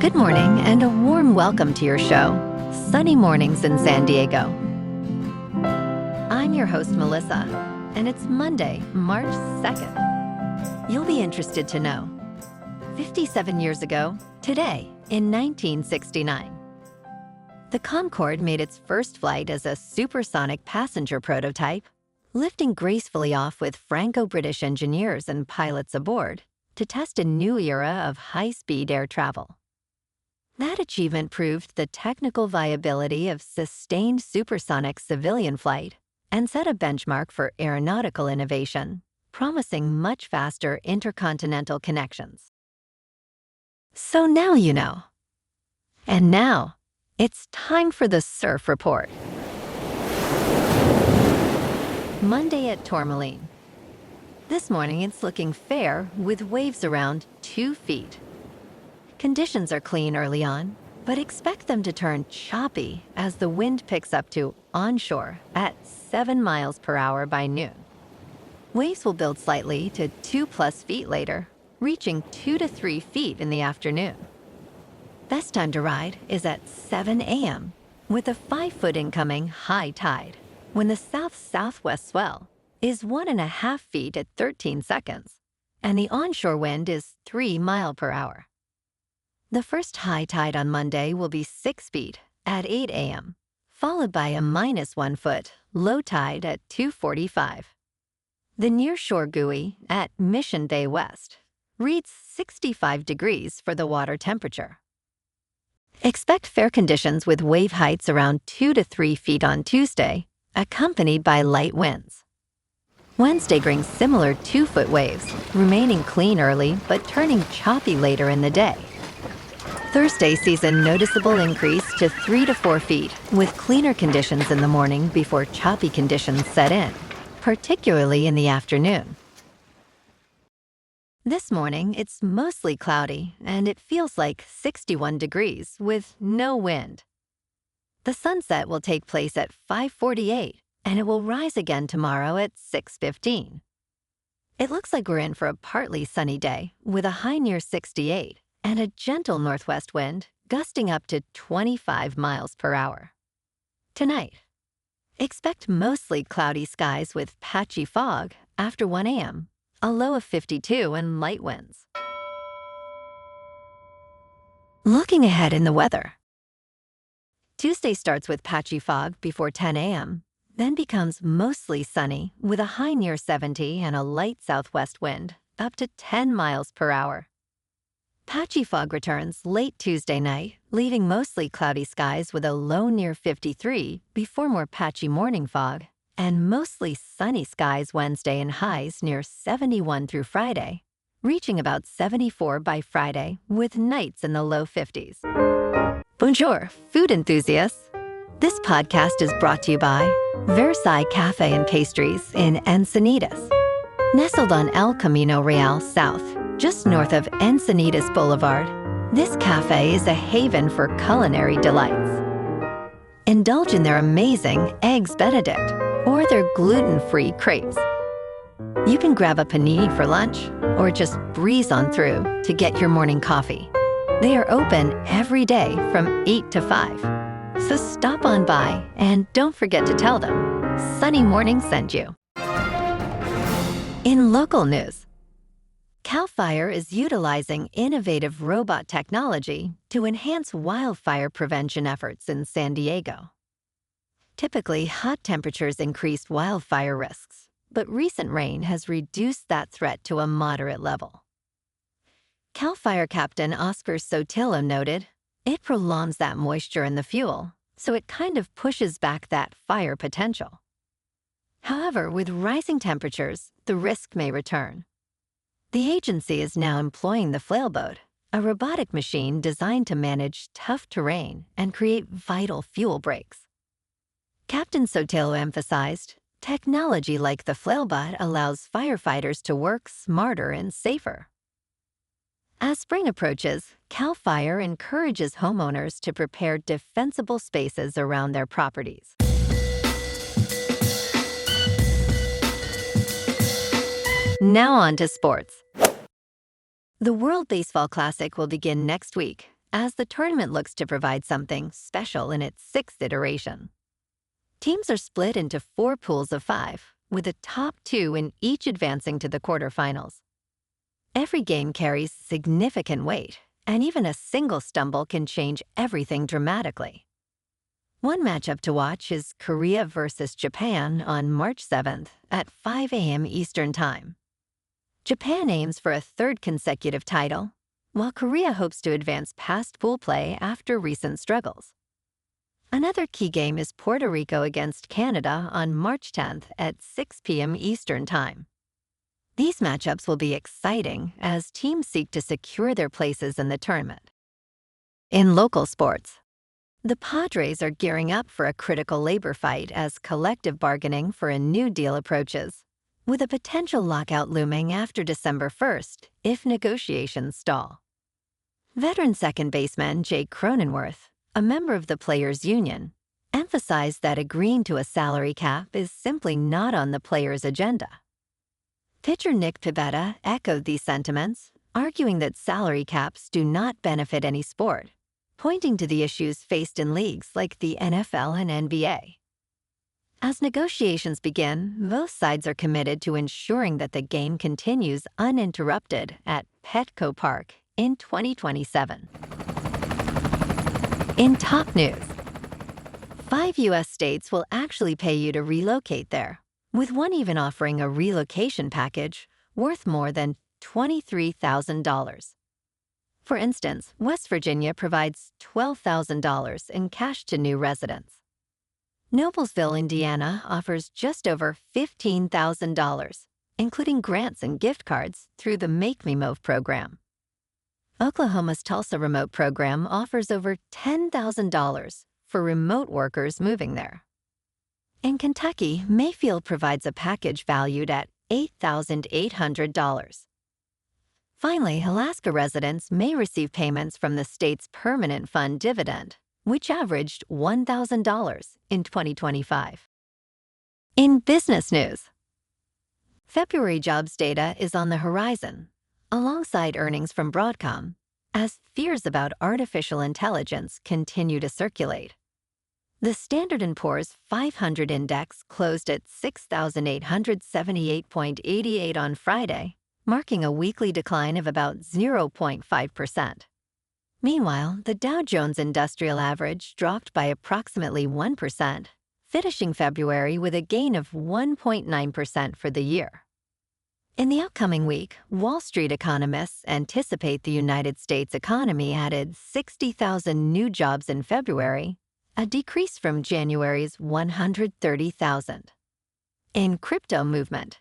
Good morning and a warm welcome to your show, Sunny Mornings in San Diego. I'm your host, Melissa, and it's Monday, March 2nd. You'll be interested to know, 57 years ago, today, in 1969, the Concorde made its first flight as a supersonic passenger prototype, lifting gracefully off with Franco-British engineers and pilots aboard to test a new era of high-speed air travel. That achievement proved the technical viability of sustained supersonic civilian flight and set a benchmark for aeronautical innovation, promising much faster intercontinental connections. So now you know. And now, it's time for the Surf Report. Monday at Tourmaline. This morning it's looking fair with waves around 2 feet. Conditions are clean early on, but expect them to turn choppy as the wind picks up to onshore at 7 miles per hour by noon. Waves will build slightly to 2+ feet later, reaching 2 to 3 feet in the afternoon. Best time to ride is at 7 a.m. with a 5-foot incoming high tide, when the south-southwest swell is 1.5 feet at 13 seconds, and the onshore wind is 3 miles per hour. The first high tide on Monday will be 6 feet at 8 a.m., followed by a -1 foot low tide at 2:45. The nearshore buoy at Mission Bay West reads 65 degrees for the water temperature. Expect fair conditions with wave heights around 2 to 3 feet on Tuesday, accompanied by light winds. Wednesday brings similar 2-foot waves, remaining clean early but turning choppy later in the day. Thursday sees a noticeable increase to 3 to 4 feet, with cleaner conditions in the morning before choppy conditions set in, particularly in the afternoon. This morning, it's mostly cloudy, and it feels like 61 degrees with no wind. The sunset will take place at 5:48, and it will rise again tomorrow at 6:15. It looks like we're in for a partly sunny day, with a high near 68 and a gentle northwest wind gusting up to 25 miles per hour. Tonight, expect mostly cloudy skies with patchy fog after 1 a.m., a low of 52 and light winds. Looking ahead in the weather. Tuesday starts with patchy fog before 10 a.m., then becomes mostly sunny with a high near 70 and a light southwest wind up to 10 miles per hour. Patchy fog returns late Tuesday night, leaving mostly cloudy skies with a low near 53 before more patchy morning fog, and mostly sunny skies Wednesday and highs near 71 through Friday, reaching about 74 by Friday with nights in the low 50s. Bonjour, food enthusiasts. This podcast is brought to you by Versailles Cafe and Pastries in Encinitas. Nestled on El Camino Real South, just north of Encinitas Boulevard, this cafe is a haven for culinary delights. Indulge in their amazing Eggs Benedict or their gluten-free crepes. You can grab a panini for lunch or just breeze on through to get your morning coffee. They are open every day from 8 to 5. So stop on by and don't forget to tell them Sunny Morning sent you. In local news, CAL FIRE is utilizing innovative robot technology to enhance wildfire prevention efforts in San Diego. Typically, hot temperatures increase wildfire risks, but recent rain has reduced that threat to a moderate level. CAL FIRE Captain Oscar Sotillo noted, "It prolongs that moisture in the fuel, so it kind of pushes back that fire potential. However, with rising temperatures, the risk may return." The agency is now employing the Flailbot, a robotic machine designed to manage tough terrain and create vital fuel breaks. Captain Sotillo emphasized, technology like the Flailbot allows firefighters to work smarter and safer. As spring approaches, CAL FIRE encourages homeowners to prepare defensible spaces around their properties. Now on to sports. The World Baseball Classic will begin next week, as the tournament looks to provide something special in its 6th iteration. Teams are split into 4 pools of 5, with the top 2 in each advancing to the quarterfinals. Every game carries significant weight, and even a single stumble can change everything dramatically. One matchup to watch is Korea versus Japan on March 7th at 5 a.m. Eastern Time. Japan aims for a 3rd consecutive title, while Korea hopes to advance past pool play after recent struggles. Another key game is Puerto Rico against Canada on March 10th at 6 p.m. Eastern Time. These matchups will be exciting as teams seek to secure their places in the tournament. In local sports, the Padres are gearing up for a critical labor fight as collective bargaining for a new deal approaches, with a potential lockout looming after December 1st if negotiations stall. Veteran second baseman Jake Cronenworth, a member of the players' union, emphasized that agreeing to a salary cap is simply not on the players' agenda. Pitcher Nick Pivetta echoed these sentiments, arguing that salary caps do not benefit any sport, pointing to the issues faced in leagues like the NFL and NBA. As negotiations begin, both sides are committed to ensuring that the game continues uninterrupted at Petco Park in 2027. In top news, 5 U.S. states will actually pay you to relocate there, with one even offering a relocation package worth more than $23,000. For instance, West Virginia provides $12,000 in cash to new residents. Noblesville, Indiana offers just over $15,000, including grants and gift cards through the Make Me Move program. Oklahoma's Tulsa Remote program offers over $10,000 for remote workers moving there. In Kentucky, Mayfield provides a package valued at $8,800. Finally, Alaska residents may receive payments from the state's permanent fund dividend, which averaged $1,000 in 2025. In business news, February jobs data is on the horizon, alongside earnings from Broadcom, as fears about artificial intelligence continue to circulate. The Standard & Poor's 500 index closed at 6,878.88 on Friday, marking a weekly decline of about 0.5%. Meanwhile, the Dow Jones Industrial Average dropped by approximately 1%, finishing February with a gain of 1.9% for the year. In the upcoming week, Wall Street economists anticipate the United States economy added 60,000 new jobs in February, a decrease from January's 130,000. In crypto movement,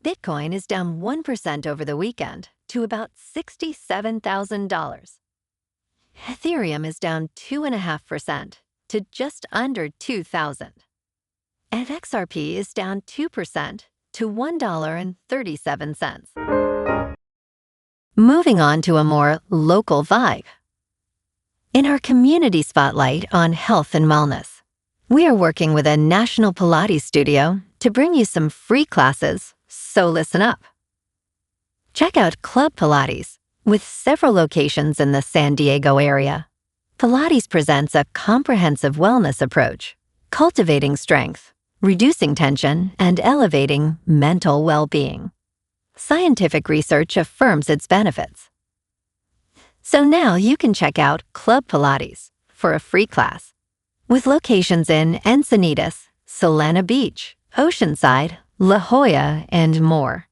Bitcoin is down 1% over the weekend to about $67,000. Ethereum is down 2.5% to just under $2,000. And XRP is down 2% to $1.37. Moving on to a more local vibe. In our community spotlight on health and wellness, we are working with a national Pilates studio to bring you some free classes, so listen up. Check out Club Pilates, with several locations in the San Diego area. Pilates presents a comprehensive wellness approach, cultivating strength, reducing tension, and elevating mental well-being. Scientific research affirms its benefits. So now you can check out Club Pilates for a free class, with locations in Encinitas, Solana Beach, Oceanside, La Jolla, and more.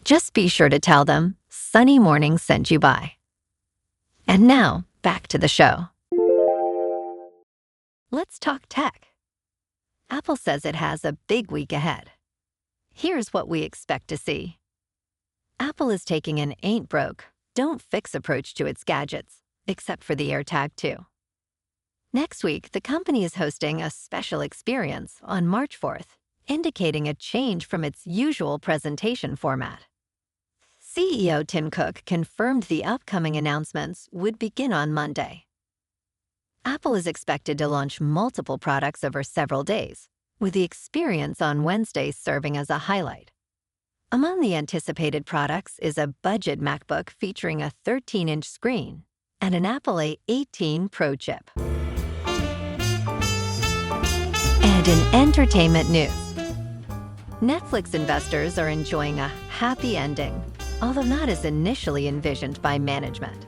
Just be sure to tell them Sunny Morning sent you by. And now, back to the show. Let's talk tech. Apple says it has a big week ahead. Here's what we expect to see. Apple is taking an ain't broke, don't fix approach to its gadgets, except for the AirTag 2. Next week, the company is hosting a special experience on March 4th, indicating a change from its usual presentation format. CEO Tim Cook confirmed the upcoming announcements would begin on Monday. Apple is expected to launch multiple products over several days, with the experience on Wednesday serving as a highlight. Among the anticipated products is a budget MacBook featuring a 13-inch screen and an Apple A18 Pro chip. And in entertainment news, Netflix investors are enjoying a happy ending, although not as initially envisioned by management.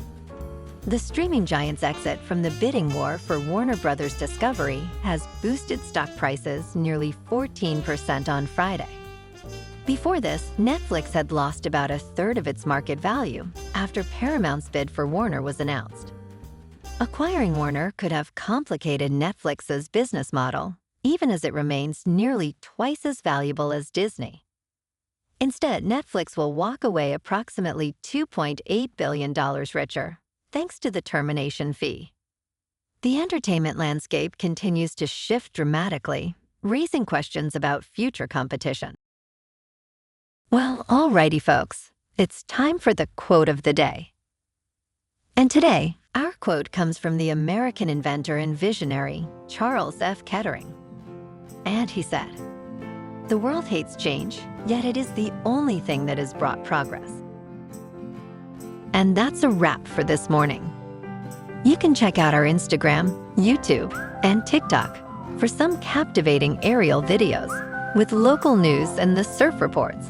The streaming giant's exit from the bidding war for Warner Bros. Discovery has boosted stock prices nearly 14% on Friday. Before this, Netflix had lost about a third of its market value after Paramount's bid for Warner was announced. Acquiring Warner could have complicated Netflix's business model, even as it remains nearly twice as valuable as Disney. Instead, Netflix will walk away approximately $2.8 billion richer, thanks to the termination fee. The entertainment landscape continues to shift dramatically, raising questions about future competition. Well, alrighty folks, it's time for the quote of the day. And today, our quote comes from the American inventor and visionary, Charles F. Kettering. And he said, "The world hates change, yet it is the only thing that has brought progress." And that's a wrap for this morning. You can check out our Instagram, YouTube, and TikTok for some captivating aerial videos with local news and the surf reports.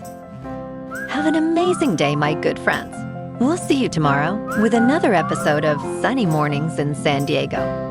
Have an amazing day, my good friends. We'll see you tomorrow with another episode of Sunny Mornings in San Diego.